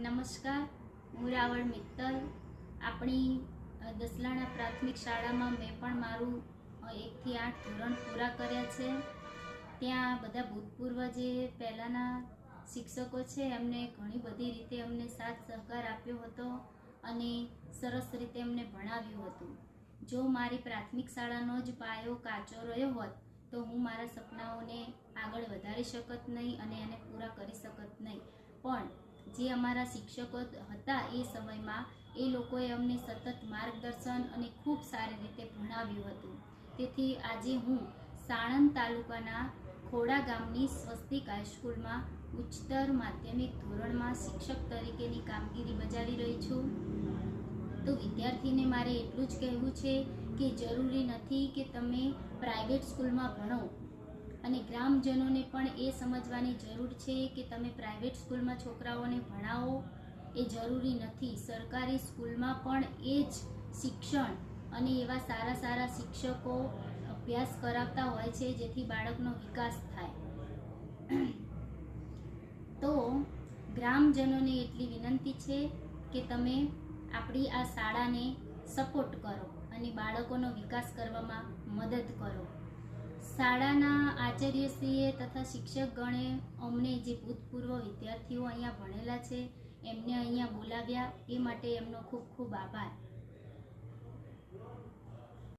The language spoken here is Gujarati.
નમસ્કાર, હું રાવળ મિત્તલ. આપણી દસલાણા પ્રાથમિક શાળામાં મેં પણ મારું 1 થી 8 ધોરણ પૂરા કર્યા છે. ત્યાં બધા ભૂતપૂર્વ જે પહેલાંના શિક્ષકો છે એમને ઘણી બધી રીતે અમને સાથ સહકાર આપ્યો હતો અને સરસ રીતે અમને ભણાવ્યું હતું. જો મારી પ્રાથમિક શાળાનો જ પાયો કાચો રહ્યો હોત તો હું મારા સપનાઓને આગળ વધારી શકત નહીં અને એને પૂરા કરી શકત નહીં. પણ જે અમારા શિક્ષકો હતા એ સમયમાં એ લોકોએ અમને સતત માર્ગદર્શન અને ખૂબ સારી રીતે ભણાવ્યું હતું. તેથી આજે હું સાણંદ તાલુકાના ખોડા ગામની સ્વસ્તિક હાઈસ્કૂલમાં ઉચ્ચતર માધ્યમિક ધોરણમાં શિક્ષક તરીકેની કામગીરી બજાવી રહી છું. તો વિદ્યાર્થીને મારે એટલું જ કહેવું છે કે જરૂરી નથી કે તમે પ્રાઇવેટ સ્કૂલમાં ભણો, અને ગ્રામજનોને પણ એ સમજવાની જરૂર છે કે તમે પ્રાઇવેટ સ્કૂલમાં છોકરાઓને ભણાવો એ જરૂરી નથી. સરકારી સ્કૂલમાં પણ એ જ શિક્ષણ અને એવા સારા સારા શિક્ષકો અભ્યાસ કરાવતા હોય છે જેથી બાળકનો વિકાસ થાય. તો ગ્રામજનોને એટલી વિનંતી છે કે તમે આપણી આ શાળાને સપોર્ટ કરો અને બાળકોનો વિકાસ કરવામાં મદદ કરો. શાળાના આચાર્યશ્રીએ તથા શિક્ષકગણે અમને જે ભૂતપૂર્વ વિદ્યાર્થીઓ અહીંયા ભણેલા છે એમને અહીંયા બોલાવ્યા એ માટે એમનો ખૂબ ખૂબ આભાર.